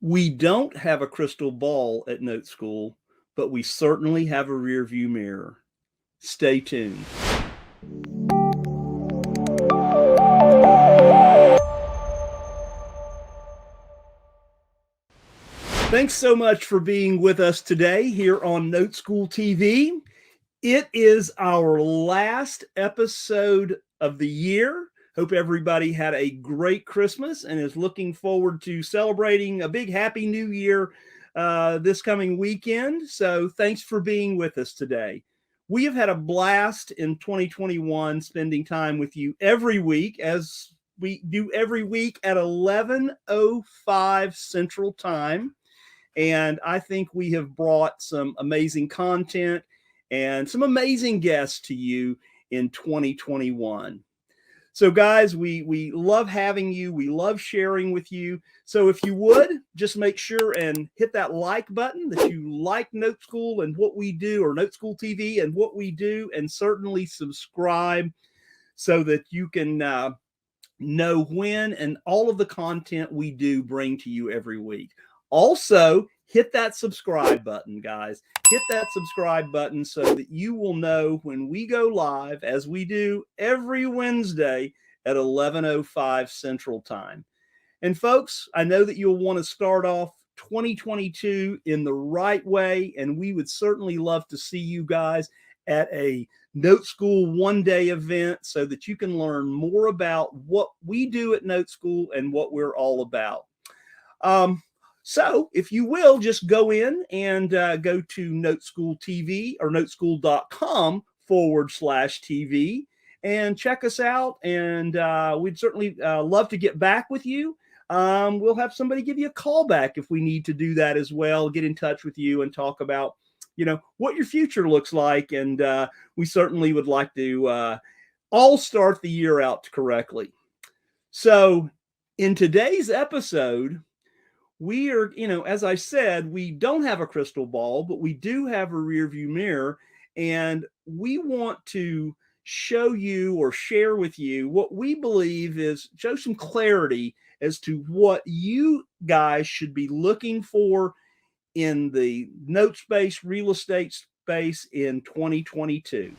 We don't have a crystal ball at Note School, but we certainly have a rear view mirror. Stay tuned. Thanks so much for being with us today here on Note School TV. It is our last episode of the year. Hope everybody had a great Christmas and is looking forward to celebrating a big happy new year this coming weekend. So thanks for being with us today. We have had a blast in 2021 spending time with you every week, as we do every week at 11:05 Central Time. And I think we have brought some amazing content and some amazing guests to you in 2021. So guys, we love having you. We love sharing with you. So if you would, just make sure and hit that like button that you like Note School and what we do, or Note School TV and what we do, and certainly subscribe so that you can know when and all of the content we do bring to you every week. Also, hit that subscribe button, guys. Hit that subscribe button so that you will know when we go live, as we do every Wednesday at 11:05 Central Time. And folks, I know that you'll want to start off 2022 in the right way, and we would certainly love to see you guys at a Note School one-day event so that you can learn more about what we do at Note School and what we're all about. So if you will, just go in and go to Note School TV or noteschool.com/TV and check us out. And we'd certainly love to get back with you. We'll have somebody give you a call back if we need to do that as well, get in touch with you and talk about, what your future looks like. And we certainly would like to all start the year out correctly. So in today's episode, we are, as I said, we don't have a crystal ball, but we do have a rear view mirror. And we want to show you or share with you what we believe is show some clarity as to what you guys should be looking for in the note space, real estate space in 2022.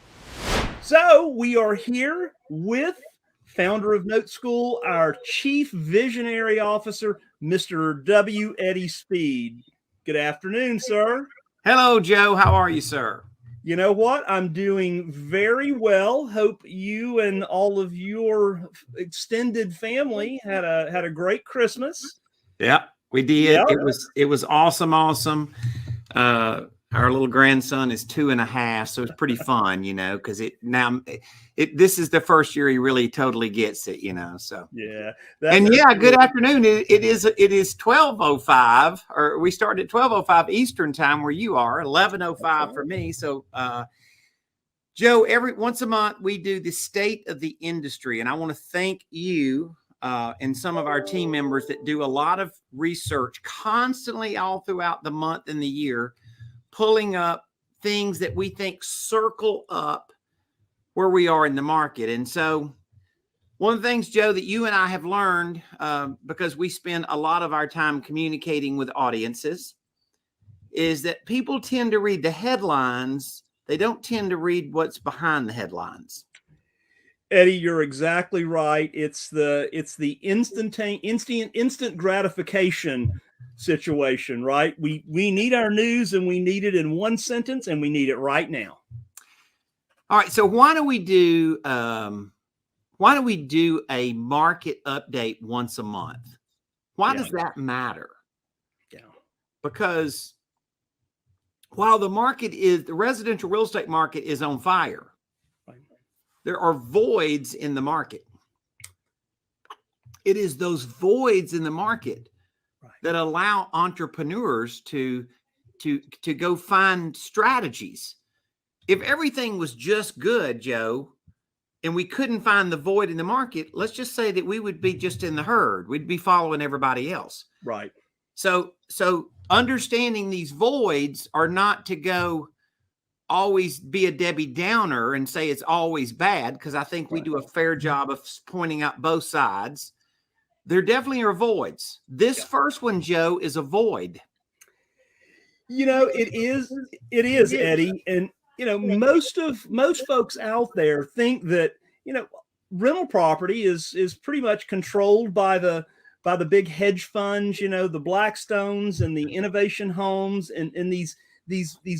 So we are here with founder of Note School, our chief visionary officer, Mr. W. Eddie Speed. Good afternoon, sir. Hello, Joe. How are you, sir? You know what? I'm doing very well. Hope you and all of your extended family had a great Christmas. Yeah, we did. Yep. It was awesome. Our little grandson is 2.5, so it's pretty fun, because this is the first year he really totally gets it, So yeah. Good afternoon. It is 12:05, or we started at 12:05 Eastern time where you are, 11:05 for me. So Joe, every once a month we do the state of the industry, and I want to thank you and some of our team members that do a lot of research constantly all throughout the month and the year, pulling up things that we think circle up where we are in the market. And so one of the things, Joe, that you and I have learned, because we spend a lot of our time communicating with audiences, is that people tend to read the headlines. They don't tend to read what's behind the headlines. Eddie, you're exactly right. It's the instant gratification situation, right? We need our news, and we need it in one sentence, and we need it right now. All right. So why do we do a market update once a month? Why does that matter? Yeah. Because while the residential real estate market is on fire, there are voids in the market. It is those voids in the market that allow entrepreneurs to go find strategies. If everything was just good, Joe, and we couldn't find the void in the market, let's just say that we would be just in the herd. We'd be following everybody else. Right. So understanding these voids are not to go always be a Debbie Downer and say it's always bad, because I think we do a fair job of pointing out both sides. there definitely are voids. This Yeah. first one, Joe, is a void. It is, Eddie. And, most folks out there think that, rental property is pretty much controlled by the big hedge funds, the Blackstones and the Innovation Homes and these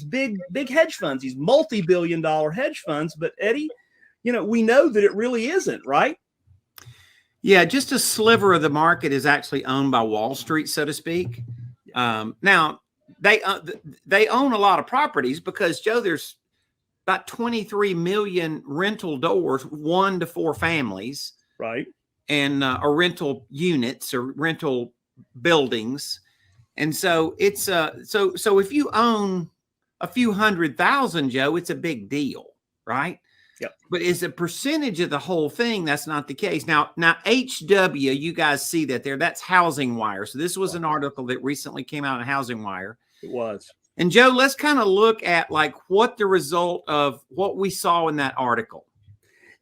big hedge funds, these multi-billion-dollar hedge funds. But Eddie, we know that it really isn't, right? Yeah, just a sliver of the market is actually owned by Wall Street, so to speak. Now, they own a lot of properties because, Joe, there's about 23 million rental doors, 1 to 4 families, right, and or rental units or rental buildings. And so it's so if you own a few 100,000, Joe, it's a big deal, right? Yep. But as a percentage of the whole thing, that's not the case. Now HW, you guys see that there, that's Housing Wire. So this was an article that recently came out on Housing Wire. It was. And Joe, let's kind of look at like what the result of what we saw in that article.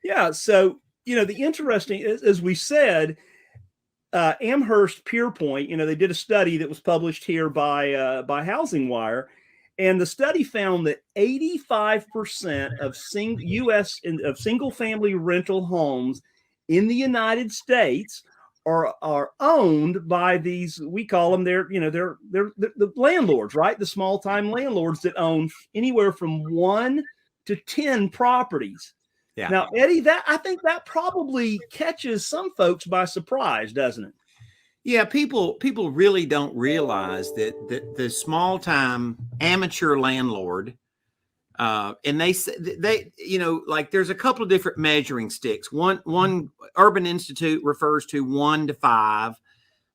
Yeah. So, the interesting, as we said, Amherst Pierpoint, they did a study that was published here by Housing Wire. And the study found that 85% of U.S. of single-family rental homes in the United States are owned by these. We call them they're the landlords, right? The small-time landlords that own anywhere from 1 to 10 properties. Yeah. Now, Eddie, I think that probably catches some folks by surprise, doesn't it? Yeah, people really don't realize that the small time amateur landlord, and they like there's a couple of different measuring sticks. One Urban Institute refers to 1 to 5,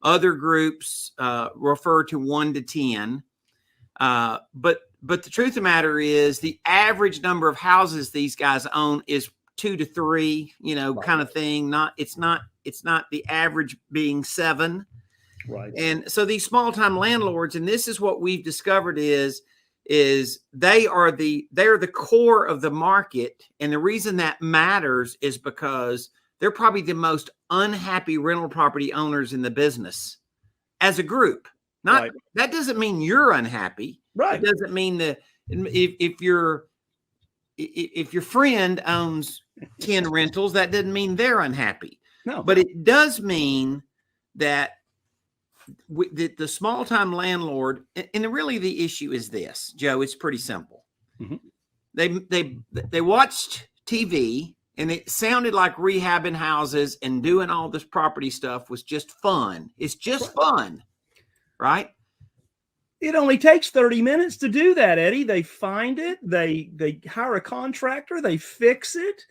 other groups refer to 1 to 10. But the truth of the matter is the average number of houses these guys own is 2 to 3, right, kind of thing. It's not the average being 7. Right. And so these small time landlords, and this is what we've discovered is they are the core of the market. And the reason that matters is because they're probably the most unhappy rental property owners in the business as a group. Not, right. That doesn't mean you're unhappy. Right. It doesn't mean that if your friend owns 10 rentals, that doesn't mean they're unhappy. No. But it does mean that the small time landlord, and really the issue is this, Joe, it's pretty simple. Mm-hmm. They watched TV and it sounded like rehabbing houses and doing all this property stuff was just fun. It's just fun, right? It only takes 30 minutes to do that, Eddie. They find it, they hire a contractor, they fix it,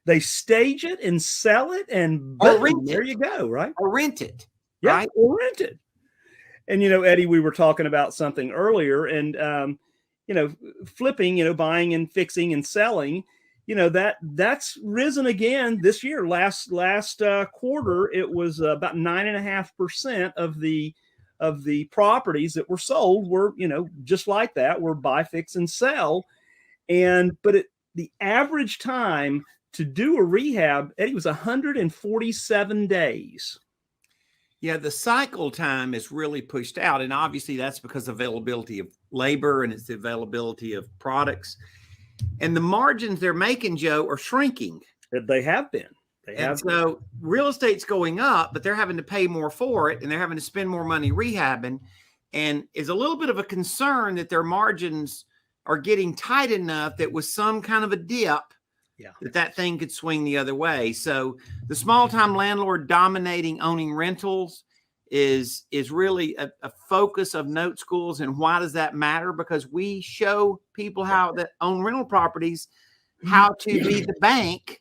they stage it and sell it, and boom, there you go, right? Or rent it. Yeah, right? Or rent it. And, Eddie, we were talking about something earlier and, flipping, buying and fixing and selling, that's risen again this year. Last quarter, it was about 9.5% of the properties that were sold were, just like that, were buy, fix, and sell. But the average time to do a rehab, Eddie, was 147 days. Yeah, the cycle time is really pushed out. And obviously that's because of availability of labor and it's the availability of products. And the margins they're making, Joe, are shrinking. They have been. So real estate's going up, but they're having to pay more for it and they're having to spend more money rehabbing. And is a little bit of a concern that their margins are getting tight enough that with some kind of a dip, that thing could swing the other way. So the small time landlord dominating owning rentals is really a focus of Note Schools. And why does that matter? Because we show people how that own rental properties, how to be the bank,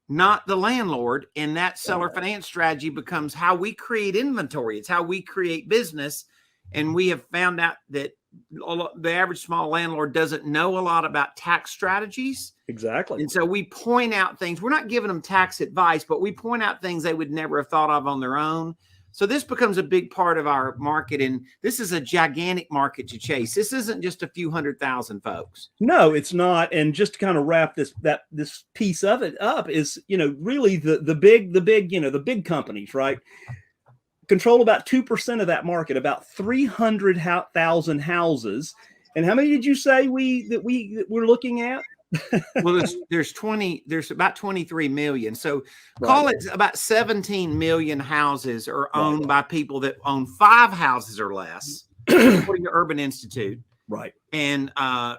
not the landlord. And that seller finance strategy becomes how we create inventory. It's how we create business. And we have found out that the average small landlord doesn't know a lot about tax strategies. Exactly. And so we point out things. We're not giving them tax advice, but we point out things they would never have thought of on their own. So this becomes a big part of our market, and this is a gigantic market to chase. This isn't just a few 100,000 folks. No, it's not. And just to kind of wrap this piece of it up is, really the big companies, right, control about 2% of that market, about 300,000 houses. And how many did you say we're looking at? Well, there's about 23 million. So call it about 17 million houses are owned by people that own 5 houses or less, according to Urban Institute. Right. And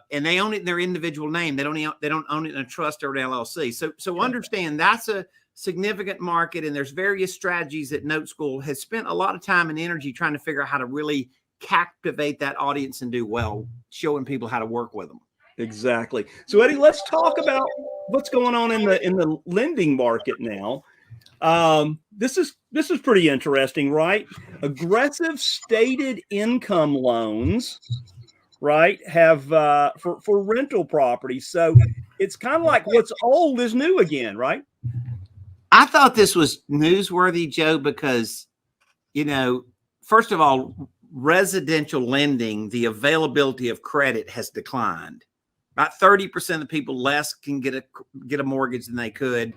they own it in their individual name. They don't own it in a trust or an LLC. So understand that's a significant market, and there's various strategies that Note School has spent a lot of time and energy trying to figure out how to really captivate that audience and do well, showing people how to work with them. Exactly. So Eddie, let's talk about what's going on in the lending market now. This is pretty interesting, right? Aggressive stated income loans, right, have for rental properties. So it's kind of like what's old is new again, right? I thought this was newsworthy, Joe, because, first of all, residential lending, the availability of credit has declined. About 30% of people less can get a mortgage than they could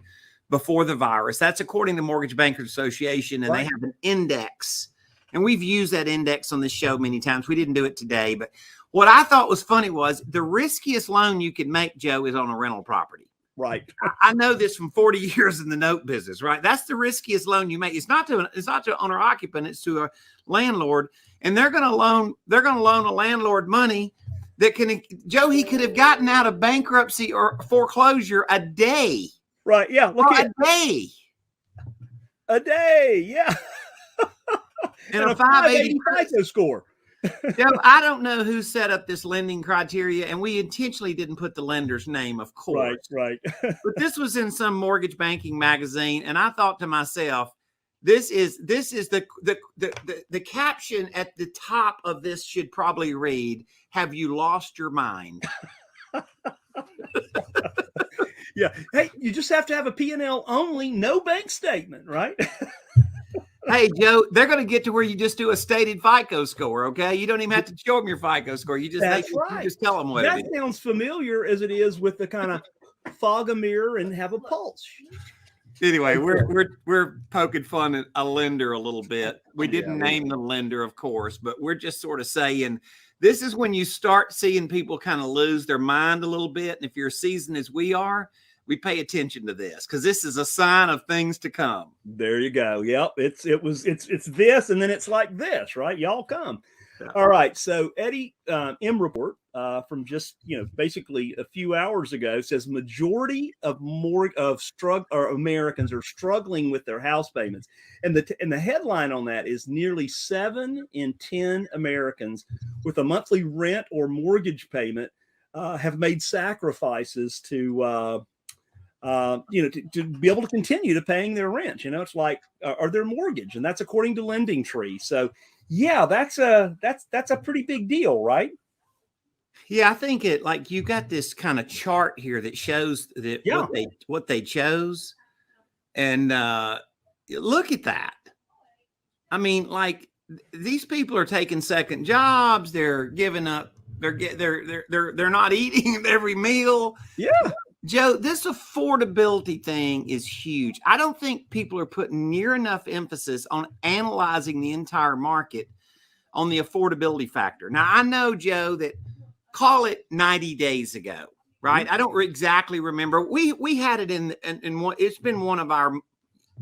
before the virus. That's according to Mortgage Bankers Association, and they have an index. And we've used that index on this show many times. We didn't do it today, but what I thought was funny was the riskiest loan you can make, Joe, is on a rental property. Right. I know this from 40 years in the note business, right? That's the riskiest loan you make. It's not to owner occupant, it's to a landlord. And they're going to loan a landlord money that he could have gotten out of bankruptcy or foreclosure a day. Right. Yeah. Look at a day. Yeah. And a 580 FICO score. Joe, I don't know who set up this lending criteria, and we intentionally didn't put the lender's name, of course. Right. But this was in some mortgage banking magazine, and I thought to myself, this is the caption at the top of this should probably read, "Have you lost your mind?" Yeah. Hey, you just have to have a P&L only, no bank statement, right? Hey, Joe, they're going to get to where you just do a stated FICO score, okay? You don't even have to show them your FICO score. You just you just tell them what it is. That sounds familiar as it is with the kind of fog a mirror and have a pulse. Anyway, we're poking fun at a lender a little bit. We didn't name the lender, of course, but we're just sort of saying this is when you start seeing people kind of lose their mind a little bit. And if you're seasoned as we are, we pay attention to this because this is a sign of things to come. There you go. Yep. It's this, and then it's like this, right? Y'all come. All right. So Eddie, M report from just basically a few hours ago says majority of Americans are struggling with their house payments, and the headline on that is nearly 7 in 10 Americans with a monthly rent or mortgage payment have made sacrifices to be able to continue to paying their rent. It's like or their mortgage, and that's according to Lending Tree. So yeah, that's a pretty big deal, right? Yeah, I think you got this kind of chart here that shows that what they chose, and look at that. I mean, like these people are taking second jobs. They're giving up. They're not eating every meal. Yeah. Joe, this affordability thing is huge. I don't think people are putting near enough emphasis on analyzing the entire market on the affordability factor. Now, I know, Joe, that call it 90 days ago, right? Mm-hmm. I don't exactly remember. We had it in one, it's been one of our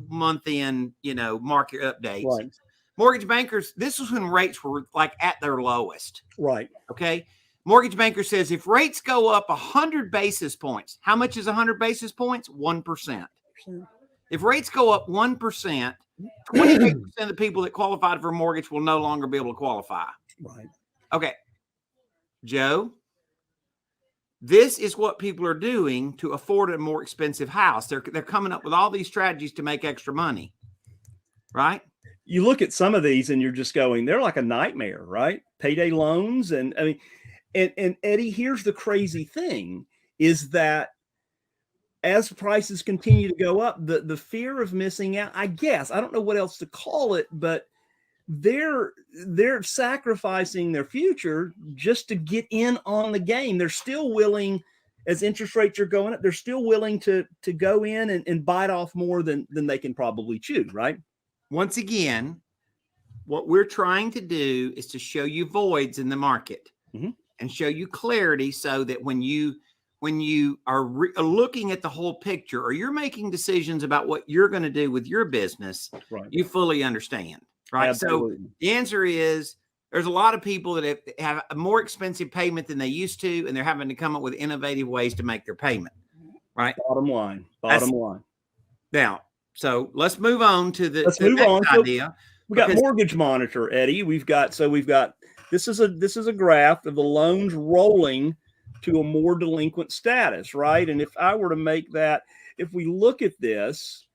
month-end, market updates. Right. Mortgage bankers, this was when rates were like at their lowest. Right. Okay. Mortgage banker says if rates go up 100 basis points, how much is 100 basis points? 1%. If rates go up 1%, 28% of the people that qualified for a mortgage will no longer be able to qualify. Right. Okay. Joe, this is what people are doing to afford a more expensive house. They're coming up with all these strategies to make extra money. Right? You look at some of these and you're just going, they're like a nightmare, right? Payday loans. And I mean, and Eddie, here's the crazy thing is that as prices continue to go up, the fear of missing out, I guess, I don't know what else to call it, but they're sacrificing their future just to get in on the game. They're still willing, as interest rates are going up, they're still willing to go in and bite off more than they can probably chew, right? Once again, what we're trying to do is to show you voids in the market and show you clarity, so that when you are looking at the whole picture, or you're making decisions about what you're going to do with your business, right, you fully understand, right? Absolutely. So the answer is, there's a lot of people that have a more expensive payment than they used to, and they're having to come up with innovative ways to make their payment, right? Bottom line. Now, so let's move on to the Let's move next on. idea. We got Mortgage Monitor, Eddie. We've got this is a graph of the loans rolling to a more delinquent status, right? And if I were to make that, if we look at this,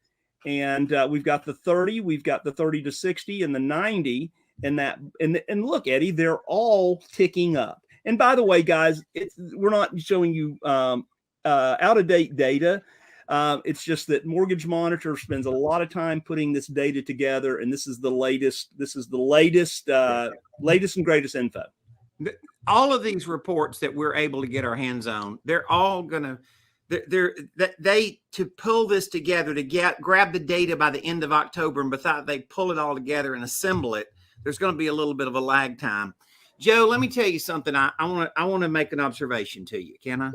and we've got the 30, we've got the 30 to 60, and the 90, and look, Eddie, they're all ticking up. And by the way, guys, we're not showing you out of date data. It's just that Mortgage Monitor spends a lot of time putting this data together, and this is the latest. This is the latest and greatest info. All of these reports that we're able to get our hands on, they're all gonna to pull this together, to grab the data by the end of October, and before they pull it all together and assemble it, there's going to be a little bit of a lag time. Joe, let me tell you something. I want to make an observation to you. Can I?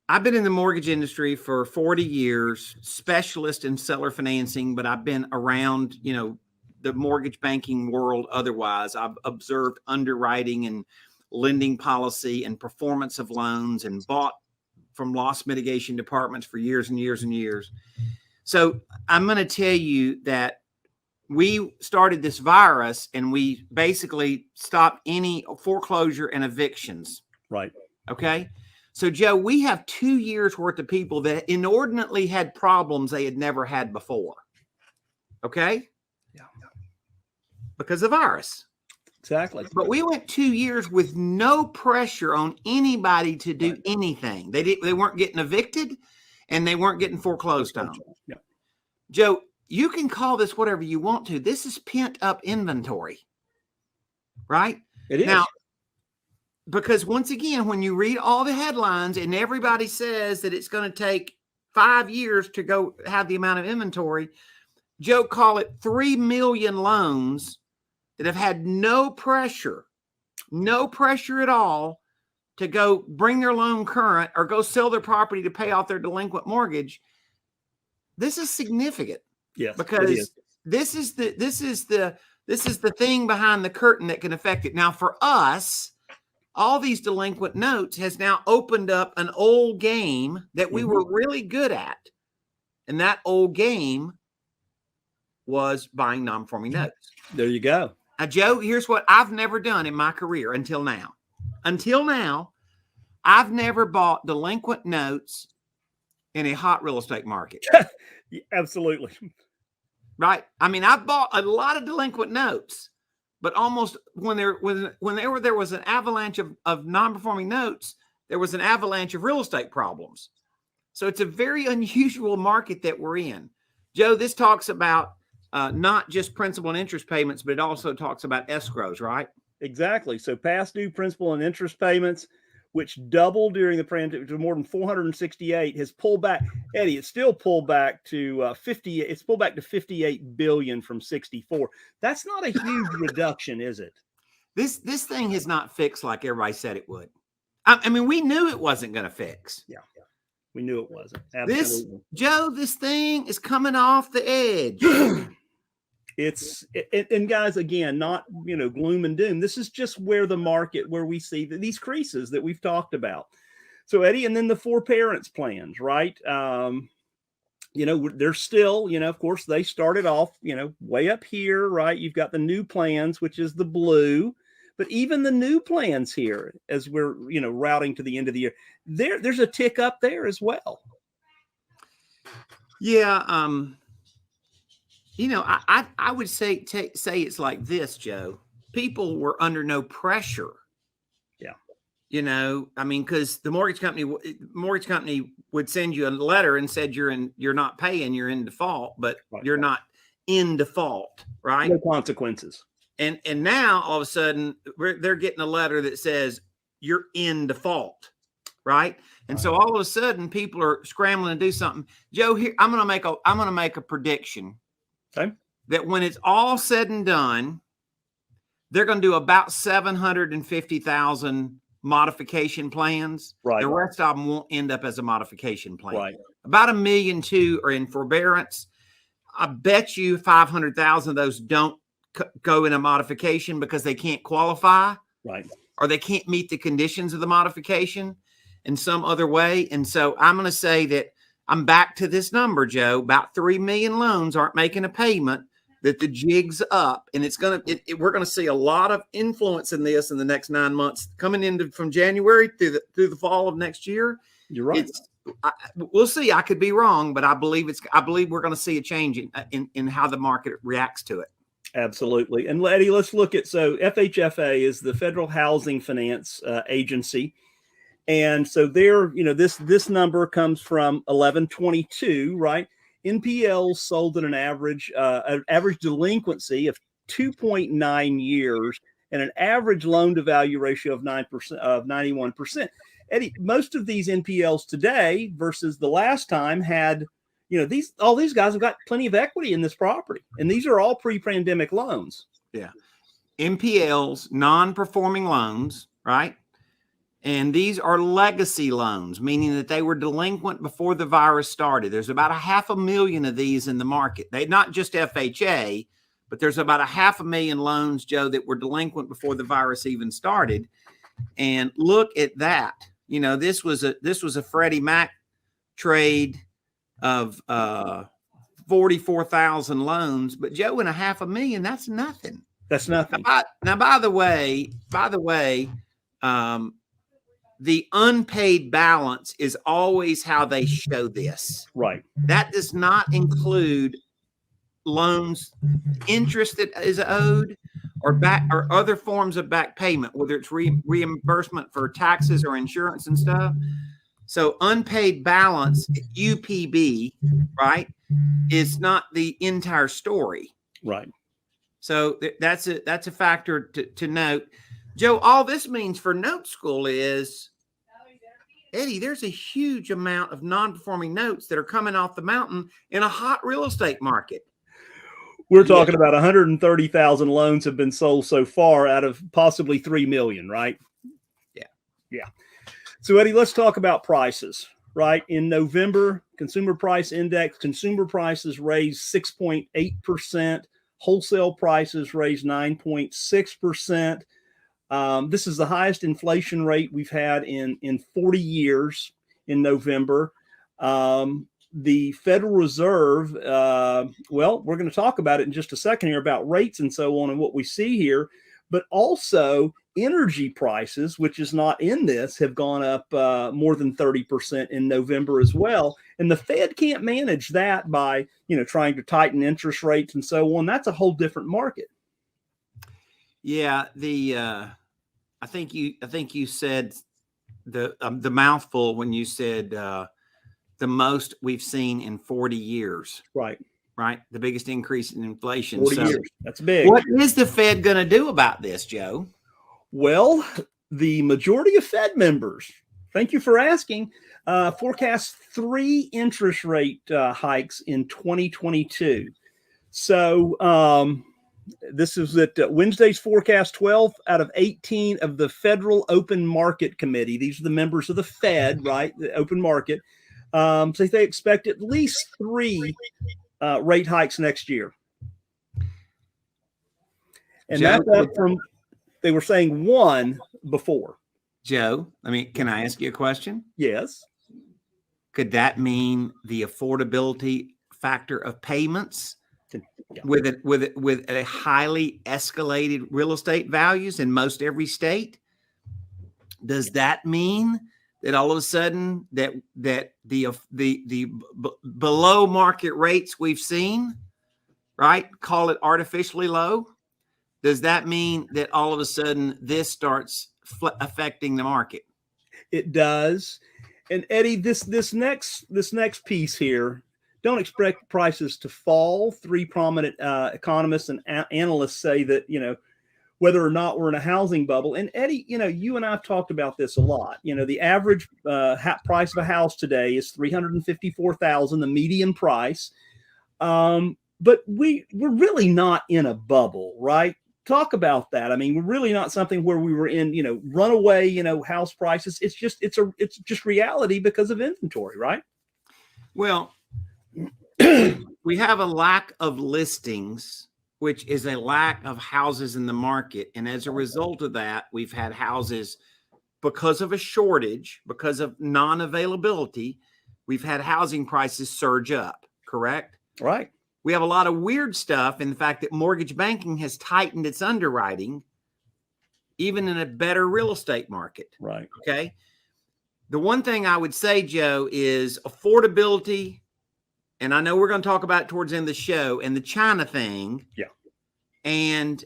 I've been in the mortgage industry for 40 years, specialist in seller financing, but I've been around, the mortgage banking world otherwise. I've observed underwriting and lending policy and performance of loans, and bought from loss mitigation departments for years and years and years. So I'm going to tell you that we started this virus, and we basically stopped any foreclosure and evictions. Right. Okay. So, Joe, we have 2 years worth of people that inordinately had problems they had never had before. Okay? Yeah. Because of the virus. Exactly. But we went 2 years with no pressure on anybody to do anything. They weren't getting evicted, and they weren't getting foreclosed on. Yeah. Joe, you can call this whatever you want to. This is pent up inventory. Right? It is. Now, because once again, when you read all the headlines and everybody says that it's going to take 5 years to go have the amount of inventory, Joe, call it 3 million loans that have had no pressure at all to go bring their loan current or go sell their property to pay off their delinquent mortgage. This is significant. Yes, because this is the thing behind the curtain that can affect it. Now, for us, all these delinquent notes has now opened up an old game that we were really good at. And that old game was buying non-performing notes. There you go. Now, Joe, here's what I've never done in my career until now. Until now, I've never bought delinquent notes in a hot real estate market. Absolutely. Right? I mean, I've bought a lot of delinquent notes. But almost when there was an avalanche of non-performing notes, there was an avalanche of real estate problems. So it's a very unusual market that we're in. Joe, this talks about not just principal and interest payments, but it also talks about escrows, right? Exactly. So past due principal and interest payments, which doubled during the pandemic to more than 468, has pulled back. Eddie, it's still pulled back to 50. It's pulled back to 58 billion from 64. That's not a huge reduction, is it? This thing has not fixed like everybody said it would. I mean, we knew it wasn't going to fix. Yeah, we knew it wasn't. Absolutely. Joe, this thing is coming off the edge. And guys, again, not, gloom and doom. This is just where we see these creases that we've talked about. So, Eddie, and then the forbearance plans, right? They're still, of course, they started off, way up here, right? You've got the new plans, which is the blue, but even the new plans here, as we're, routing to the end of the year, there's a tick up there as well. Yeah. I would say it's like this, Joe. People were under no pressure. Yeah. You know, I mean, because the mortgage company would send you a letter and said you're not paying, you're in default, but Right. you're not in default, right? No consequences. And now all of a sudden they're getting a letter that says you're in default, right? And so all of a sudden people are scrambling to do something. Joe, here I'm going to make a prediction. Okay. That when it's all said and done, they're going to do about 750,000 modification plans. Right. The rest of them won't end up as a modification plan. Right. About 1.2 million are in forbearance. I bet you 500,000 of those don't go in a modification because they can't qualify. Right. Or they can't meet the conditions of the modification in some other way. And so I'm going to say that I'm back to this number, Joe. About 3 million loans aren't making a payment, that the jig's up, and we're going to see a lot of influence in this in the next 9 months coming into from January through the fall of next year. You're right. We'll see. I could be wrong, but I believe we're going to see a change in how the market reacts to it. Absolutely. And Eddie, let's look at, so FHFA is the Federal Housing Finance Agency. And so there, you know, this number comes from 11/22, right? NPLs sold at an average delinquency of 2.9 years and an average loan to value ratio of 91%. Eddie, most of these NPLs today versus the last time had, you know, all these guys have got plenty of equity in this property, and these are all pre-pandemic loans. Yeah. NPLs, non-performing loans, right? And these are legacy loans, meaning that they were delinquent before the virus started. There's about 500,000 of these in the market. They're not just FHA, but there's about 500,000 loans, Joe, that were delinquent before the virus even started. And look at that. You know, this was a Freddie Mac trade of 44,000 loans, but Joe, in 500,000, that's nothing. That's nothing. Now, by the way, the unpaid balance is always how they show this. Right. That does not include loans, interest that is owed, or other forms of back payment, whether it's reimbursement for taxes or insurance and stuff. So unpaid balance, UPB, right, is not the entire story. Right. So that's a factor to note. Joe, all this means for Note School is, Eddie, there's a huge amount of non-performing notes that are coming off the mountain in a hot real estate market. We're talking about 130,000 loans have been sold so far out of possibly 3 million, right? Yeah. Yeah. So, Eddie, let's talk about prices, right? In November, Consumer Price Index, consumer prices raised 6.8%. Wholesale prices raised 9.6%. This is the highest inflation rate we've had in 40 years in November. The Federal Reserve, well, we're going to talk about it in just a second here about rates and so on and what we see here, but also energy prices, which is not in this, have gone up more than 30% in November as well. And the Fed can't manage that by, you know, trying to tighten interest rates and so on. That's a whole different market. Yeah, I think you said the mouthful when you said the most we've seen in 40 years. Right. Right. The biggest increase in inflation. 40 years. That's big. What is the Fed going to do about this, Joe? Well, the majority of Fed members, thank you for asking, forecast 3 interest rate hikes in 2022. So this is at Wednesday's forecast. 12 out of 18 of the Federal Open Market Committee, these are the members of the Fed, right, the open market, so they expect at least 3 rate hikes next year. And Joe, that's up from, they were saying 1 before. Joe, can I ask you a question? Yes. Could that mean the affordability factor of payments with a highly escalated real estate values in most every state? Does that mean that all of a sudden that the below market rates we've seen, right, call it artificially low, does that mean that all of a sudden this starts affecting the market. It does. And Eddie, this next piece here, don't expect prices to fall. Three prominent economists and analysts say that, whether or not we're in a housing bubble. And Eddie, you and I have talked about this a lot. The average price of a house today is $354,000, the median price. But we're really not in a bubble, right? Talk about that. I mean, we're really not something where we were in, runaway, house prices. It's just reality because of inventory, right? Well, we have a lack of listings, which is a lack of houses in the market. And as a result of that, we've had houses, because of a shortage, because of non-availability, we've had housing prices surge up, correct? Right. We have a lot of weird stuff in the fact that mortgage banking has tightened its underwriting, even in a better real estate market. Right. Okay. The one thing I would say, Joe, is affordability. And I know we're going to talk about it towards the end of the show, and the China thing. Yeah. And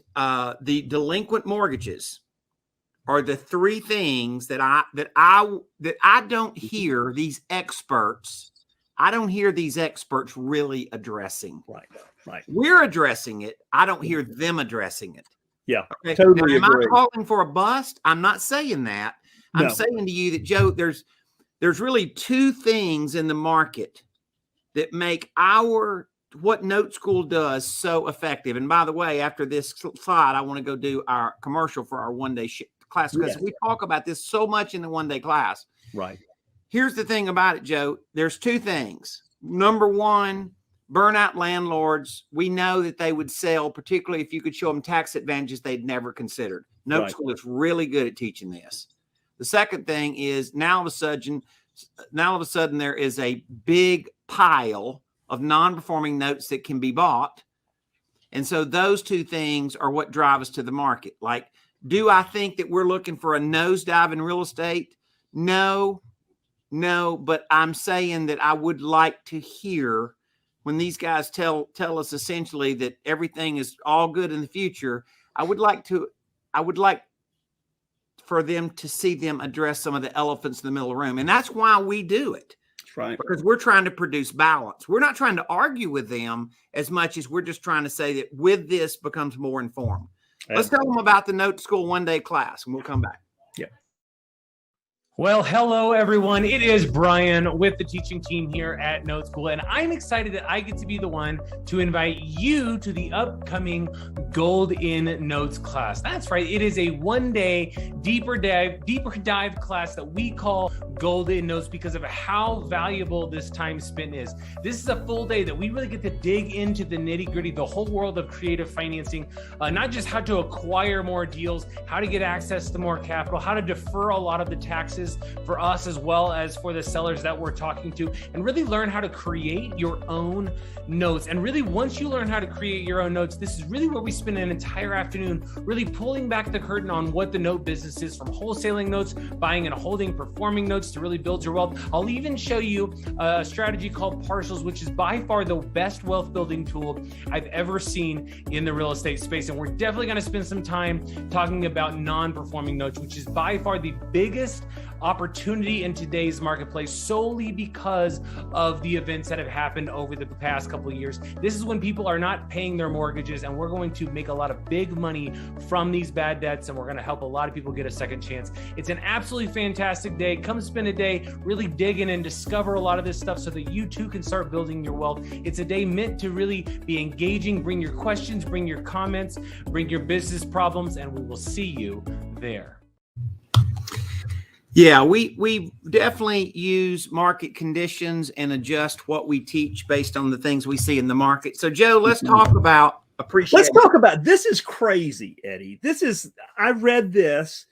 the delinquent mortgages are the three things that I don't hear these experts. I don't hear these experts really addressing. Right. We're addressing it. I don't hear them addressing it. Yeah. Okay. Totally now, agree. am I calling for a bust? I'm not saying that. I'm saying to you that, Joe, there's really two things in the market that make what Note School does so effective. And by the way, after this slide, I want to go do our commercial for our one-day class, because we talk about this so much in the one-day class. Right. Here's the thing about it, Joe. There's two things. Number one, burnout landlords. We know that they would sell, particularly if you could show them tax advantages they'd never considered. Note School is really good at teaching this. The second thing is now all of a sudden there is a big pile of non-performing notes that can be bought. And so those two things are what drive us to the market. Like, do I think that we're looking for a nosedive in real estate? No, but I'm saying that I would like to hear when these guys tell us essentially that everything is all good in the future. I would like for them to see them address some of the elephants in the middle of the room. And that's why we do it. That's right. Because we're trying to produce balance. We're not trying to argue with them as much as we're just trying to say that with this becomes more informed. Let's tell them about the Note School one-day class, and we'll come back. Yeah. Well, hello, everyone. It is Brian with the teaching team here at Note School, and I'm excited that I get to be the one to invite you to the upcoming Gold in Notes class. That's right. It is a one-day deeper dive class that we call Gold in Notes because of how valuable this time spent is. This is a full day that we really get to dig into the nitty-gritty, the whole world of creative financing, not just how to acquire more deals, how to get access to more capital, how to defer a lot of the taxes for us as well as for the sellers that we're talking to, and really learn how to create your own notes. And really, once you learn how to create your own notes, this is really where we spend an entire afternoon really pulling back the curtain on what the note business is, from wholesaling notes, buying and holding performing notes to really build your wealth. I'll even show you a strategy called partials, which is by far the best wealth building tool I've ever seen in the real estate space. And we're definitely going to spend some time talking about non-performing notes, which is by far the biggest opportunity in today's marketplace, solely because of the events that have happened over the past couple of years. This is when people are not paying their mortgages, and we're going to make a lot of big money from these bad debts, and we're going to help a lot of people get a second chance. It's an absolutely fantastic day. Come spend a day really digging and discover a lot of this stuff so that you too can start building your wealth. It's a day meant to really be engaging. Bring your questions, bring your comments, bring your business problems, and we will see you there. Yeah, we definitely use market conditions and adjust what we teach based on the things we see in the market. So, Joe, let's talk about appreciation. Let's talk about this. Is crazy, Eddie. I read this.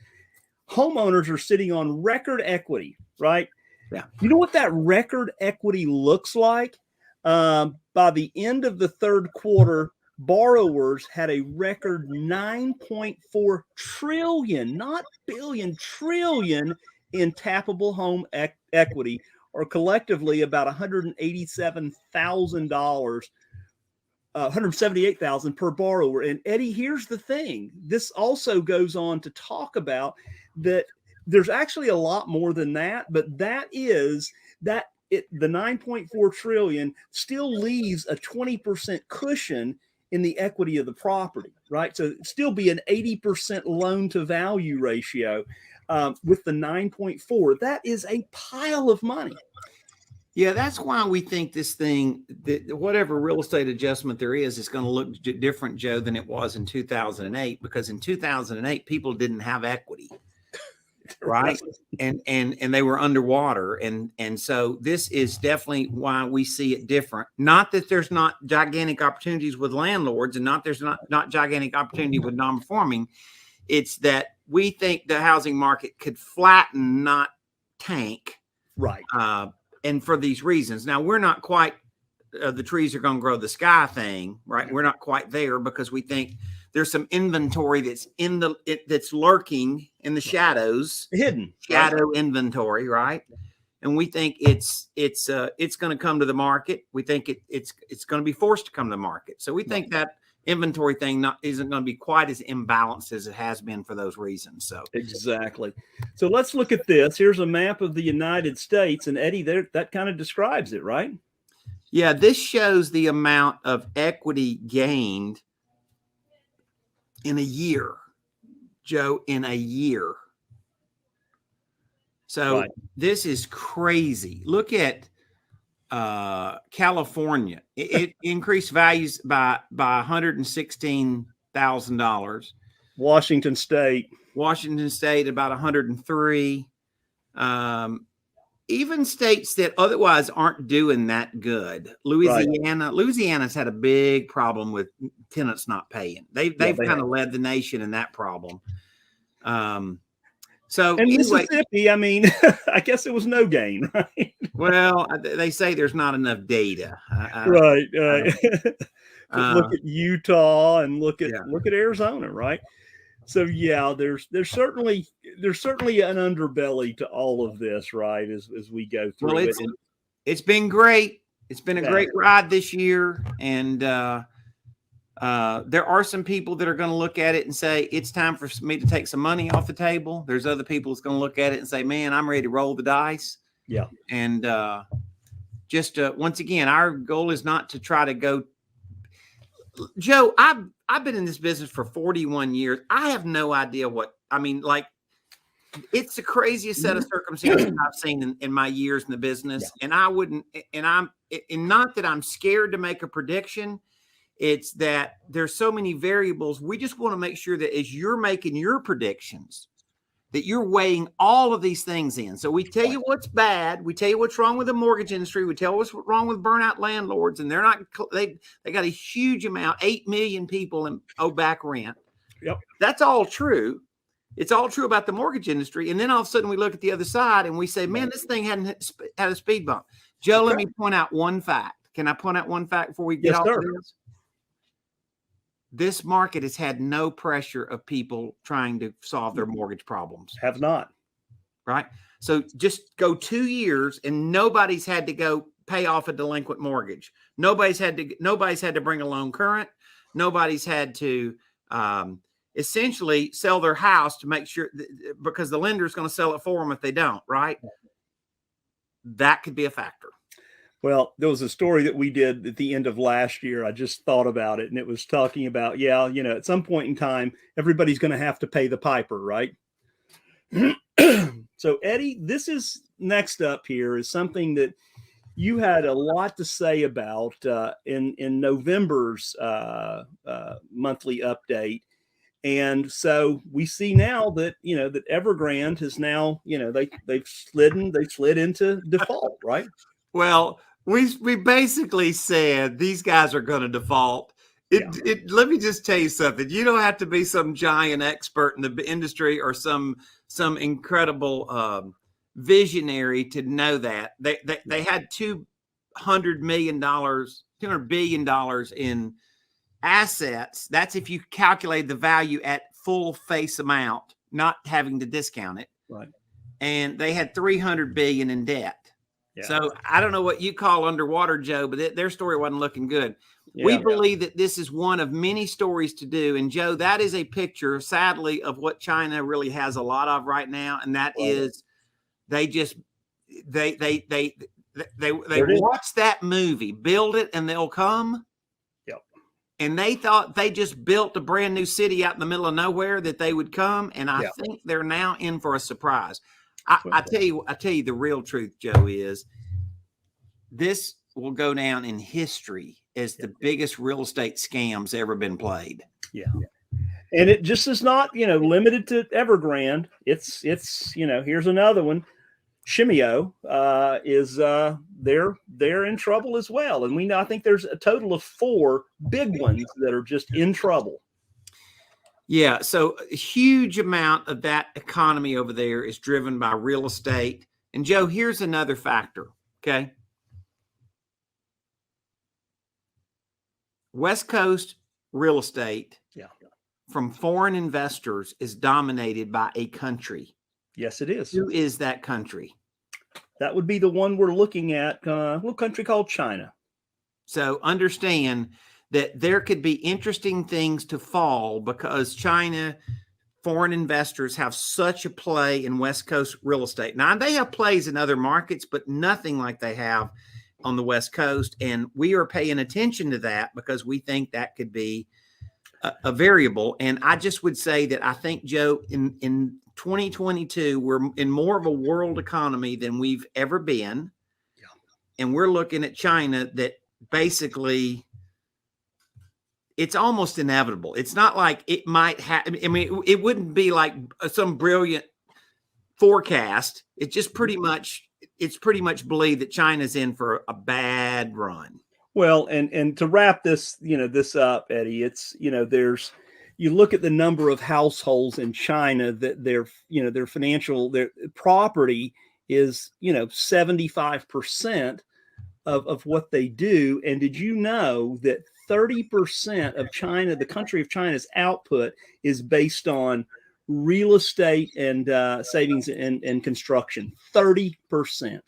Homeowners are sitting on record equity, right? Yeah. You know what that record equity looks like? By the end of the third quarter, borrowers had a record 9.4 trillion, not billion, trillion in tappable home equity, or collectively about $187,000 178,000 per borrower. And Eddie, here's the thing. This also goes on to talk about that there's actually a lot more than that, but the 9.4 trillion still leaves a 20% cushion in the equity of the property, right? So it'd still be an 80% loan to value ratio with the 9.4. That is a pile of money. Yeah, that's why we think this thing, that whatever real estate adjustment there is going to look different, Joe, than it was in 2008, because in 2008, people didn't have equity, right? And they were underwater. And so this is definitely why we see it different. Not that there's not gigantic opportunities with landlords, and there's not gigantic opportunity with non-performing. It's that we think the housing market could flatten, not tank. Right. And for these reasons. Now, we're not quite the trees are going to grow the sky thing, right? We're not quite there, because we think there's some inventory that's that's lurking in the shadows, hidden shadow inventory, right? And we think it's going to come to the market. We think it's going to be forced to come to the market. So we think that inventory thing isn't going to be quite as imbalanced as it has been for those reasons. So exactly. So let's look at this. Here's a map of the United States, and Eddie, that kind of describes it, right? Yeah, this shows the amount of equity gained in a year, Joe, in a year. So This is crazy. Look at California. It increased values by $116,000. Washington State about 103. Even states that otherwise aren't doing that good. Louisiana's had a big problem with tenants not paying. They've kind of led the nation in that problem. So and anyway, Mississippi, I mean, I guess it was no gain, right? Well, they say there's not enough data. Right. Look at Utah and look at Arizona, right? So yeah, there's certainly an underbelly to all of this, right? As we go through it. It's been great. It's been a great ride this year, and there are some people that are going to look at it and say it's time for me to take some money off the table. There's other people that's going to look at it and say, "Man, I'm ready to roll the dice." Yeah, and just once again, our goal is not to try to go. Joe, I've been in this business for 41 years. I have no idea it's the craziest set of circumstances I've seen in my years in the business. Yeah. And I wouldn't, and not that I'm scared to make a prediction. It's that there's so many variables. We just want to make sure that as you're making your predictions, that you're weighing all of these things in. So we tell you what's bad. We tell you what's wrong with the mortgage industry. We tell you what's wrong with burnout landlords. And they got a huge amount, 8 million people owe back rent. Yep. That's all true. It's all true about the mortgage industry. And then all of a sudden we look at the other side and we say, man, this thing hadn't had a speed bump. Joe, Let me point out one fact. Can I point out one fact before we get off of this? This market has had no pressure of people trying to solve their mortgage problems. Have not. Right. So just go 2 years and nobody's had to go pay off a delinquent mortgage. Nobody's had to bring a loan current. Nobody's had to essentially sell their house to make sure because the lender is going to sell it for them if they don't. Right. That could be a factor. Well, there was a story that we did at the end of last year. I just thought about it, and it was talking about, at some point in time, everybody's going to have to pay the piper, right? So, Eddie, this is next up here is something that you had a lot to say about in November's monthly update. And so we see now that, that Evergrande has now, they've slid into default, right? Well, we basically said these guys are going to default. Let me just tell you something. You don't have to be some giant expert in the industry or some incredible visionary to know that they had $200 billion in assets. That's if you calculate the value at full face amount, not having to discount it. Right. And they had $300 billion in debt. Yeah. So I don't know what you call underwater, Joe, but their story wasn't looking good. We believe that this is one of many stories to do. And Joe, that is a picture, sadly, of what China really has a lot of right now. And that is they watch that movie, Build It and They'll Come. Yep. And they thought they just built a brand new city out in the middle of nowhere that they would come. And I think they're now in for a surprise. I tell you the real truth, Joe, is this will go down in history as the biggest real estate scams ever been played. Yeah. And it just is not, limited to Evergrande. It's, here's another one. Shimeo is they're in trouble as well. And I think there's a total of 4 big ones that are just in trouble. Yeah. So a huge amount of that economy over there is driven by real estate. And Joe, here's another factor. Okay. West Coast real estate from foreign investors is dominated by a country. Yes, it is. Who is that country? That would be the one we're looking at, a little country called China. So understand that there could be interesting things to fall because China, foreign investors have such a play in West Coast real estate. Now, they have plays in other markets, but nothing like they have on the West Coast. And we are paying attention to that because we think that could be a variable. And I just would say that I think, Joe, in 2022, we're in more of a world economy than we've ever been. Yeah. And we're looking at China that basically it's almost inevitable. It's not like it might happen. I mean, it wouldn't be like some brilliant forecast. It's pretty much believed that China's in for a bad run. Well, and to wrap this, this up, Eddie, it's, you look at the number of households in China that their property is, 75% of what they do. And did you know that 30% of China, the country of China's output, is based on real estate and savings and construction? 30%.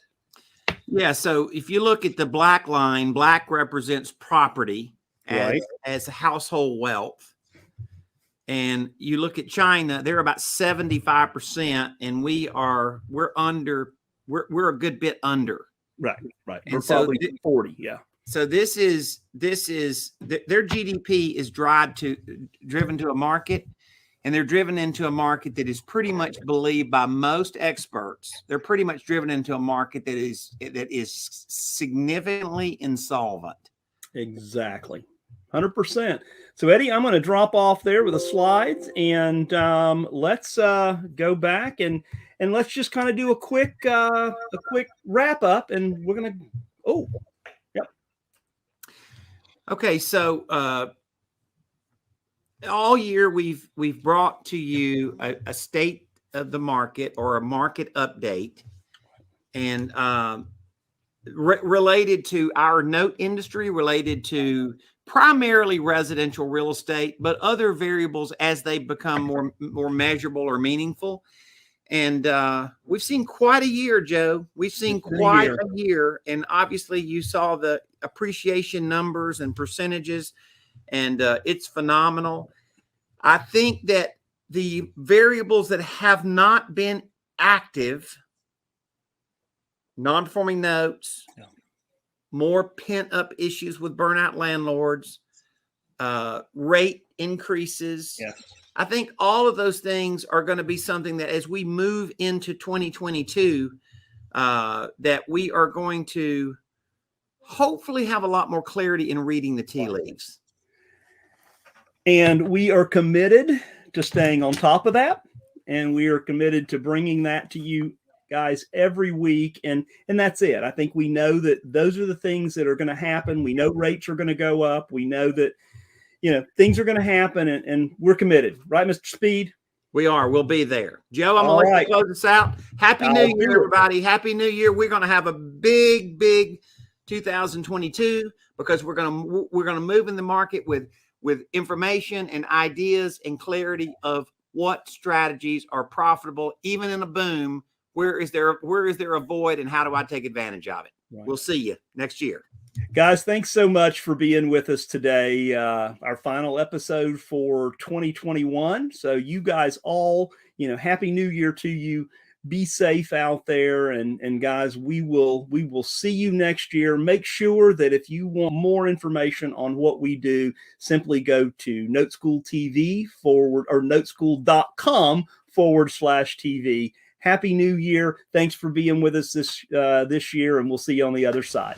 Yeah. So if you look at the black line, black represents property as household wealth. And you look at China, they're about 75%, and we're a good bit under. Right. And we're probably 40. Yeah. So this is their GDP is driven to a market, and they're driven into a market that is pretty much believed by most experts. They're pretty much driven into a market that is significantly insolvent. Exactly. 100%. So Eddie, I'm going to drop off there with the slides, and let's go back and let's just kind of do a quick wrap up, and we're going to. Okay, so all year we've brought to you a state of the market or a market update, and related to our note industry, related to primarily residential real estate, but other variables as they become more measurable or meaningful. And we've seen quite a year, Joe. We've seen quite a year. And obviously you saw the appreciation numbers and percentages, and it's phenomenal. I think that the variables that have not been active, non-performing notes, more pent-up issues with burnout landlords, rate increases. Yes. I think all of those things are going to be something that as we move into 2022, that we are going to hopefully have a lot more clarity in reading the tea leaves. And we are committed to staying on top of that. And we are committed to bringing that to you guys every week. And that's it. I think we know that those are the things that are going to happen. We know rates are going to go up. We know that, things are going to happen, and we're committed. Right, Mr. Speed? We are. We'll be there. Joe, I'm going to let you close this out. Happy New Year, everybody. Happy New Year. We're going to have a big 2022 because we're going to move in the market with information and ideas and clarity of what strategies are profitable, even in a boom. Where is there a void, and how do I take advantage of it? We'll see you next year. Guys, thanks so much for being with us today. Our final episode for 2021. So you guys all, Happy New Year to you. Be safe out there. And guys, we will see you next year. Make sure that if you want more information on what we do, simply go to noteschooltv.com/TV. Happy New Year. Thanks for being with us this year, and we'll see you on the other side.